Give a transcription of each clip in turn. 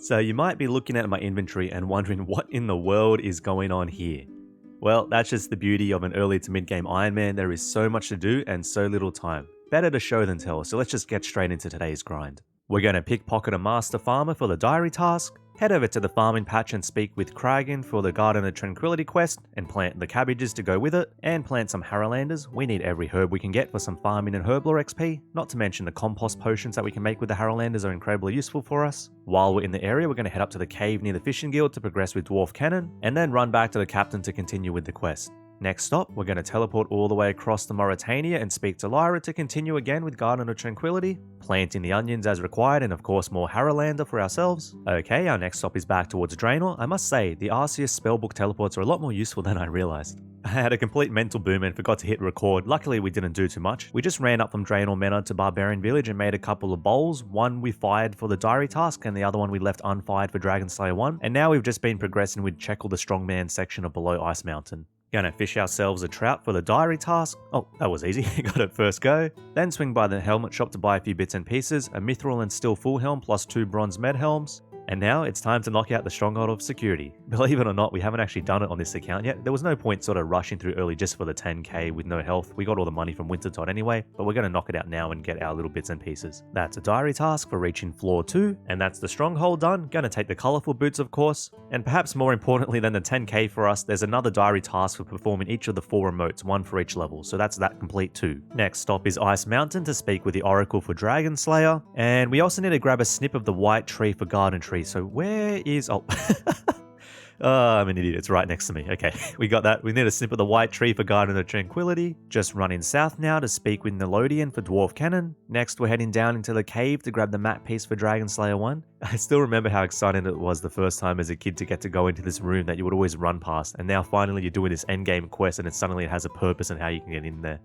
So you might be looking at my inventory and wondering what in the world is going on here. Well, that's just the beauty of an early to mid-game Ironman. There is so much to do and so little time. Better to show than tell, so let's just get straight into today's grind. We're going to pickpocket a master farmer for the diary task, head over to the farming patch and speak with Kragan for the Garden of Tranquillity quest, and plant the cabbages to go with it, and plant some Harrowlanders. We need every herb we can get for some farming and herblore XP, not to mention the compost potions that we can make with the Harrowlanders are incredibly useful for us. While we're in the area, we're going to head up to the cave near the fishing guild to progress with Dwarf Cannon, and then run back to the captain to continue with the quest. Next stop, we're going to teleport all the way across to Mauritania and speak to Lyra to continue again with Garden of Tranquillity, planting the onions as required, and of course more Harrowlander for ourselves. Okay, our next stop is back towards Draenor. I must say, the Arceus spellbook teleports are a lot more useful than I realized. I had a complete mental boom and forgot to hit record. Luckily we didn't do too much. We just ran up from Draenor Manor to Barbarian Village and made a couple of bowls. One we fired for the diary task and the other one we left unfired for Dragon Slayer 1. And now we've just been progressing with Checkle the Strongman section of Below Ice Mountain. Gonna fish ourselves a trout for the diary task. Oh, that was easy. Got it first go. Then swing by the helmet shop to buy a few bits and pieces, a mithril and steel full helm plus 2 bronze med helms. And now it's time to knock out the Stronghold of Security. Believe it or not, we haven't actually done it on this account yet. There was no point sort of rushing through early just for the 10k with no health. We got all the money from Wintertot anyway, but we're going to knock it out now and get our little bits and pieces. That's a diary task for reaching floor 2, and that's the Stronghold done. Going to take the colourful boots, of course. And perhaps more importantly than the 10k for us, there's another diary task for performing each of the 4 remotes, 1 for each level. So that's that complete too. Next stop is Ice Mountain to speak with the Oracle for Dragon Slayer. And we also need to grab a snip of the white tree for Garden Tree. So where is... Oh, I'm an idiot. It's right next to me. Okay, we got that. We need a snip of the white tree for Garden of Tranquillity. Just running south now to speak with Nelodian for Dwarf Cannon. Next, we're heading down into the cave to grab the map piece for Dragon Slayer 1. I still remember how exciting it was the first time as a kid to get to go into this room that you would always run past. And now finally you're doing this endgame quest and suddenly it has a purpose and how you can get in there.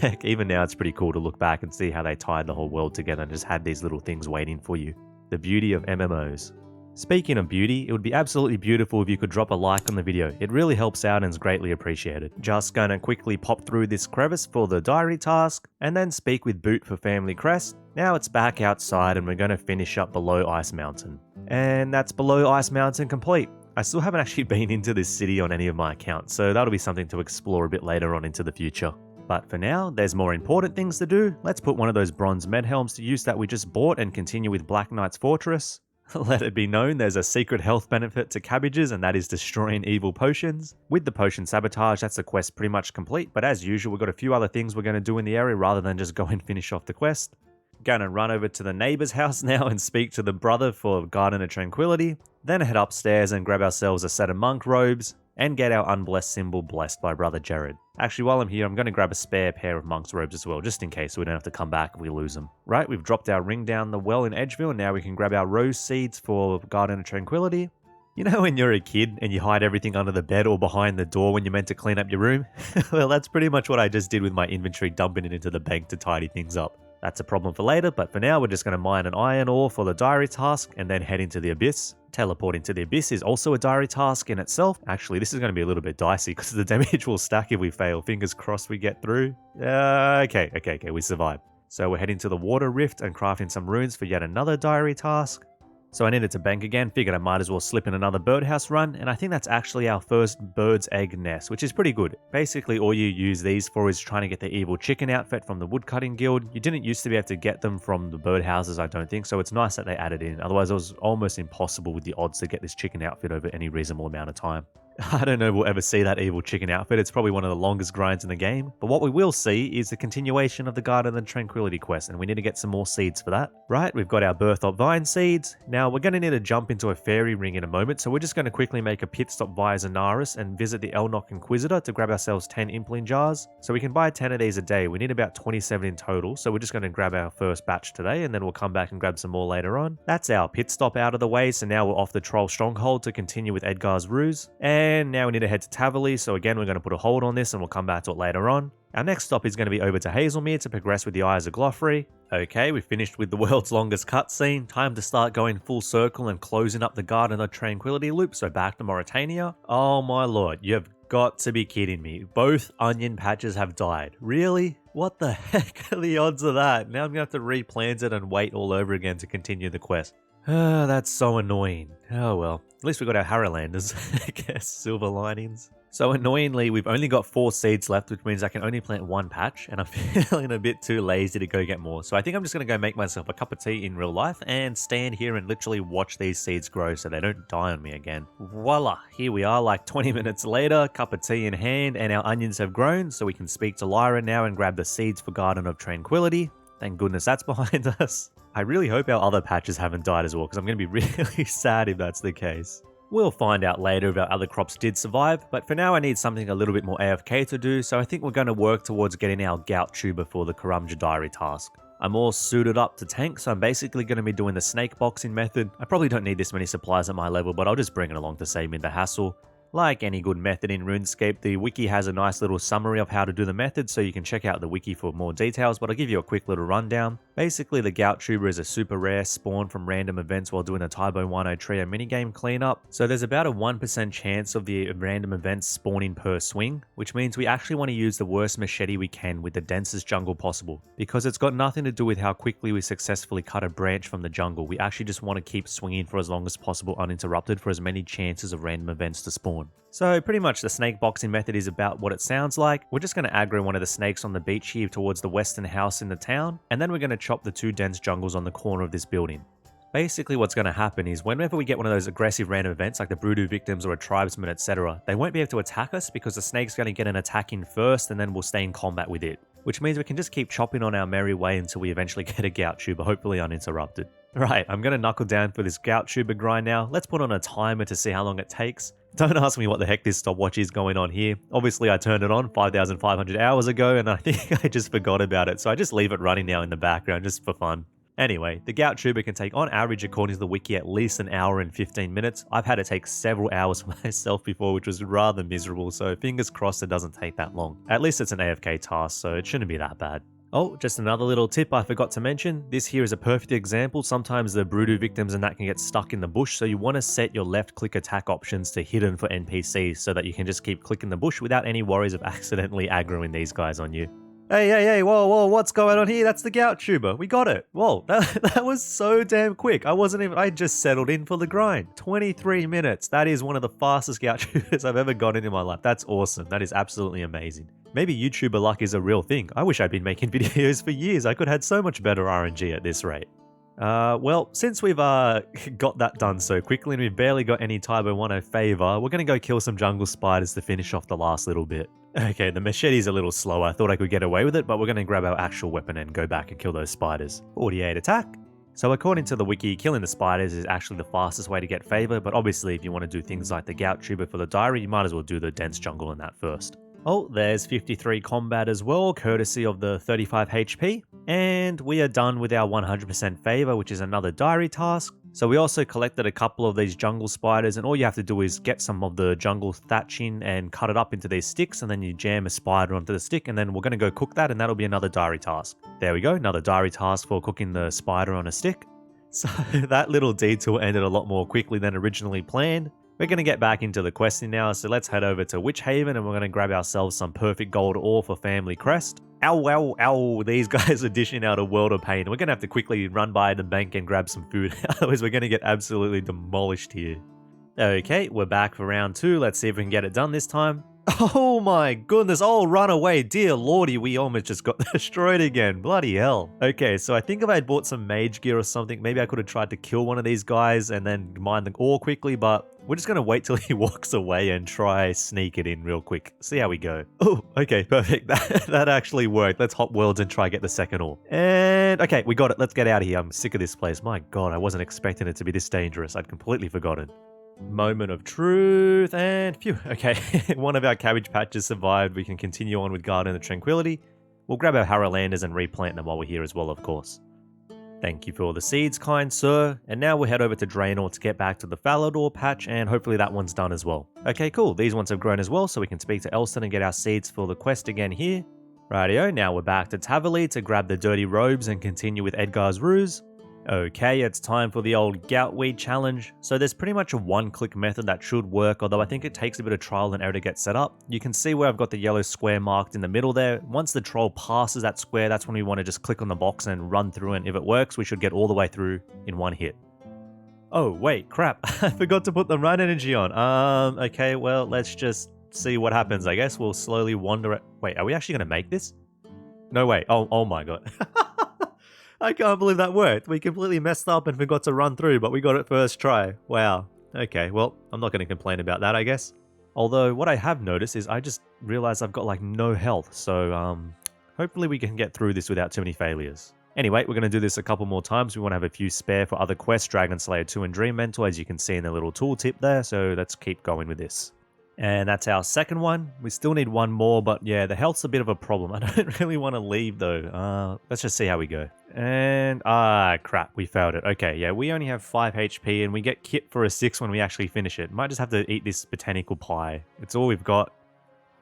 Heck, even now it's pretty cool to look back and see how they tied the whole world together and just had these little things waiting for you. The beauty of MMOs. Speaking of beauty, it would be absolutely beautiful if you could drop a like on the video. It really helps out and is greatly appreciated. Just gonna quickly pop through this crevice for the diary task, and then speak with Boot for Family Crest. Now it's back outside and we're gonna finish up Below Ice Mountain. And that's Below Ice Mountain complete. I still haven't actually been into this city on any of my accounts, so that'll be something to explore a bit later on into the future. But for now, there's more important things to do. Let's put one of those bronze med helms to use that we just bought and continue with Black Knight's Fortress. Let it be known there's a secret health benefit to cabbages, and that is destroying evil potions. With the potion sabotage, that's the quest pretty much complete, but as usual, we've got a few other things we're going to do in the area rather than just go and finish off the quest. Gonna run over to the neighbor's house now and speak to the brother for Garden of Tranquillity, then head upstairs and grab ourselves a set of monk robes, and get our unblessed symbol blessed by Brother Jared. Actually, while I'm here, I'm going to grab a spare pair of monk's robes as well, just in case so we don't have to come back if we lose them. Right, we've dropped our ring down the well in Edgeville, and now we can grab our rose seeds for Garden of Tranquillity. You know when you're a kid and you hide everything under the bed or behind the door when you're meant to clean up your room? Well, that's pretty much what I just did with my inventory, dumping it into the bank to tidy things up. That's a problem for later, but for now we're just going to mine an iron ore for the diary task and then head into the abyss. Teleporting to the abyss is also a diary task in itself. Actually, this is going to be a little bit dicey because the damage will stack if we fail. Fingers crossed we get through. Okay, we survived. So we're heading to the water rift and crafting some runes for yet another diary task. So I needed to bank again, figured I might as well slip in another birdhouse run, and I think that's actually our first bird's egg nest, which is pretty good. Basically all you use these for is trying to get the evil chicken outfit from the woodcutting guild. You didn't used to be able to get them from the birdhouses, I don't think, so it's nice that they added in. Otherwise it was almost impossible with the odds to get this chicken outfit over any reasonable amount of time. I don't know if we'll ever see that evil chicken outfit. It's probably one of the longest grinds in the game. But what we will see is the continuation of the Garden of Tranquillity quest, and we need to get some more seeds for that. Right, we've got our Berthop Vine seeds. Now, we're going to need to jump into a fairy ring in a moment, so we're just going to quickly make a pit stop via Zanaris and visit the Elnock Inquisitor to grab ourselves 10 Impling jars. So we can buy 10 of these a day. We need about 27 in total, so we're just going to grab our first batch today, and then we'll come back and grab some more later on. That's our pit stop out of the way, so now we're off the Troll Stronghold to continue with Edgar's Ruse. And now we need to head to Tavaly, so again we're going to put a hold on this and we'll come back to it later on. Our next stop is going to be over to Hazelmere to progress with the Eyes of Gloffrey. Okay, we finished with the world's longest cutscene. Time to start going full circle and closing up the Garden of Tranquillity loop, so back to Mauritania. Oh my lord, you've got to be kidding me. Both onion patches have died. Really? What the heck are the odds of that? Now I'm going to have to replant it and wait all over again to continue the quest. That's so annoying. Oh well, at least we got our Harrowlanders, I guess, silver linings. So annoyingly, we've only got 4 seeds left, which means I can only plant 1 patch, and I'm feeling a bit too lazy to go get more. So I think I'm just going to go make myself a cup of tea in real life and stand here and literally watch these seeds grow so they don't die on me again. Voila, here we are like 20 minutes later, cup of tea in hand, and our onions have grown, so we can speak to Lyra now and grab the seeds for Garden of Tranquillity. Thank goodness that's behind us. I really hope our other patches haven't died as well, because I'm going to be really sad if that's the case. We'll find out later if our other crops did survive, but for now I need something a little bit more AFK to do, so I think we're going to work towards getting our gout tuber for the Karamja diary task. I'm all suited up to tank, so I'm basically going to be doing the snake boxing method. I probably don't need this many supplies at my level, but I'll just bring it along to save me the hassle. Like any good method in RuneScape, the wiki has a nice little summary of how to do the method, so you can check out the wiki for more details, but I'll give you a quick little rundown. Basically, the Gout Tuber is a super rare spawn from random events while doing a Tybo 10 trio minigame cleanup, so there's about a 1% chance of the random events spawning per swing, which means we actually want to use the worst machete we can with the densest jungle possible, because it's got nothing to do with how quickly we successfully cut a branch from the jungle. We actually just want to keep swinging for as long as possible uninterrupted for as many chances of random events to spawn. So pretty much the snake boxing method is about what it sounds like. We're just going to aggro one of the snakes on the beach here towards the western house in the town, and then we're going to chop the 2 dense jungles on the corner of this building. Basically what's going to happen is whenever we get one of those aggressive random events like the Broodoo victims or a tribesman, etc., they won't be able to attack us because the snake's going to get an attack in first and then we'll stay in combat with it. Which means we can just keep chopping on our merry way until we eventually get a gout tuber, hopefully uninterrupted. Right, I'm going to knuckle down for this gout tuber grind now. Let's put on a timer to see how long it takes. Don't ask me what the heck this stopwatch is going on here. Obviously I turned it on 5,500 hours ago and I think I just forgot about it, so I just leave it running now in the background just for fun. Anyway, the gout tuber can take on average according to the wiki at least an hour and 15 minutes. I've had it take several hours for myself before, which was rather miserable, so fingers crossed it doesn't take that long. At least it's an AFK task, so it shouldn't be that bad. Oh, just another little tip I forgot to mention. This here is a perfect example. Sometimes the Broodoo victims and that can get stuck in the bush, so you want to set your left click attack options to hidden for NPCs so that you can just keep clicking the bush without any worries of accidentally aggroing these guys on you. Hey, whoa, what's going on here? That's the gout tuber. We got it. Whoa, that was so damn quick. I just settled in for the grind. 23 minutes. That is one of the fastest gout tubers I've ever gotten in my life. That's awesome. That is absolutely amazing. Maybe YouTuber luck is a real thing. I wish I'd been making videos for years. I could have had so much better RNG at this rate. Well, since we've got that done so quickly and we've barely got any Tybo 10 favor, we're going to go kill some jungle spiders to finish off the last little bit. Okay, the machete's a little slower. I thought I could get away with it, but we're going to grab our actual weapon and go back and kill those spiders. 48 attack. So according to the wiki, killing the spiders is actually the fastest way to get favor, but obviously if you want to do things like the gout tuber for the diary, you might as well do the dense jungle in that first. Oh, there's 53 combat as well, courtesy of the 35 HP. And we are done with our 100% favor, which is another diary task. So we also collected a couple of these jungle spiders, and all you have to do is get some of the jungle thatching and cut it up into these sticks, and then you jam a spider onto the stick, and then we're going to go cook that, and that'll be another diary task. There we go, another diary task for cooking the spider on a stick. So that little detour ended a lot more quickly than originally planned. We're going to get back into the questing now, so let's head over to Witch Haven and we're going to grab ourselves some perfect gold ore for Family Crest. Ow, these guys are dishing out a world of pain. We're going to have to quickly run by the bank and grab some food, otherwise we're going to get absolutely demolished here. Okay, we're back for round 2, let's see if we can get it done this time. Oh my goodness, oh run away, dear lordy, we almost just got destroyed again, bloody hell. Okay, so I think if I had bought some mage gear or something, maybe I could have tried to kill one of these guys and then mine the ore quickly, but we're just going to wait till he walks away and try sneak it in real quick. See how we go. Oh, okay, perfect. That actually worked. Let's hop worlds and try get the second ore. And okay, we got it. Let's get out of here. I'm sick of this place. My God, I wasn't expecting it to be this dangerous. I'd completely forgotten. Moment of truth and phew. Okay, one of our cabbage patches survived. We can continue on with Garden of Tranquillity. We'll grab our Harrowlanders and replant them while we're here as well, of course. Thank you for all the seeds, kind sir. And now we'll head over to Draenor to get back to the Falador patch, and hopefully that one's done as well. Okay, cool. These ones have grown as well, so we can speak to Elston and get our seeds for the quest again here. Rightio, now we're back to Tavali to grab the dirty robes and continue with Edgar's ruse. Okay, it's time for the old Goutweed challenge. So there's pretty much a one-click method that should work, although I think it takes a bit of trial and error to get set up. You can see where I've got the yellow square marked in the middle there. Once the troll passes that square, that's when we want to just click on the box and run through, and if it works, we should get all the way through in one hit. Oh, wait, crap. I forgot to put the run energy on. Okay, well, let's just see what happens. I guess we'll slowly wander it. Wait, are we actually going to make this? No way. Oh my god. I can't believe that worked. We completely messed up and forgot to run through, but we got it first try. Wow. Okay, well, I'm not going to complain about that, I guess. Although, what I have noticed is I just realized I've got like no health, so hopefully we can get through this without too many failures. Anyway, we're going to do this a couple more times. We want to have a few spare for other quests, Dragon Slayer 2 and Dream Mentor, as you can see in the little tooltip there, so let's keep going with this. And that's our second one. We still need one more, but yeah, the health's a bit of a problem. I don't really want to leave though. Let's just see how we go. And, crap, we failed it. Okay, yeah, we only have 5 HP and we get kit for a 6 when we actually finish it. Might just have to eat this botanical pie. It's all we've got.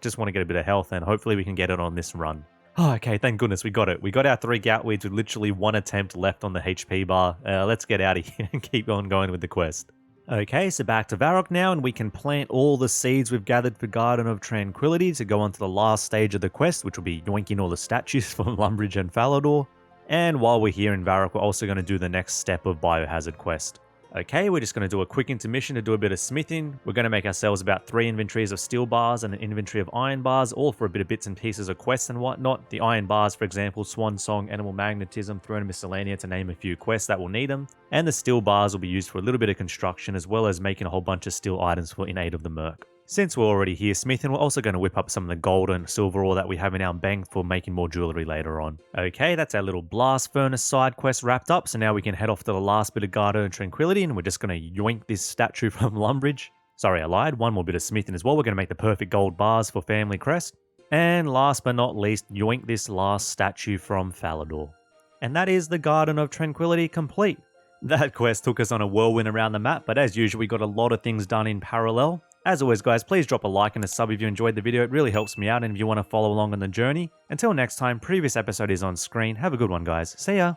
Just want to get a bit of health and hopefully we can get it on this run. Oh, okay, thank goodness we got it. We got our 3 goutweeds with literally 1 attempt left on the HP bar. Let's get out of here and keep on going with the quest. Okay, so back to Varrock now, and we can plant all the seeds we've gathered for Garden of Tranquillity to go on to the last stage of the quest, which will be yoinking all the statues from Lumbridge and Falador. And while we're here in Varrock, we're also going to do the next step of Biohazard quest. Okay, we're just going to do a quick intermission to do a bit of smithing. We're going to make ourselves about 3 inventories of steel bars and an inventory of iron bars, all for a bit of bits and pieces of quests and whatnot. The iron bars, for example, Swan Song, Animal Magnetism, Throne Miscellanea, to name a few quests that will need them. And the steel bars will be used for a little bit of construction, as well as making a whole bunch of steel items for in aid of the Merc. Since we're already here smithing, we're also going to whip up some of the gold and silver ore that we have in our bank for making more jewelry later on. Okay, that's our little blast furnace side quest wrapped up, so now we can head off to the last bit of Garden of Tranquillity, and we're just going to yoink this statue from Lumbridge. Sorry, I lied. One more bit of smithing as well. We're going to make the perfect gold bars for Family Crest. And last but not least, yoink this last statue from Falador. And that is the Garden of Tranquillity complete. That quest took us on a whirlwind around the map, but as usual, we got a lot of things done in parallel. As always, guys, please drop a like and a sub if you enjoyed the video. It really helps me out, and if you want to follow along on the journey. Until next time, previous episode is on screen. Have a good one, guys. See ya!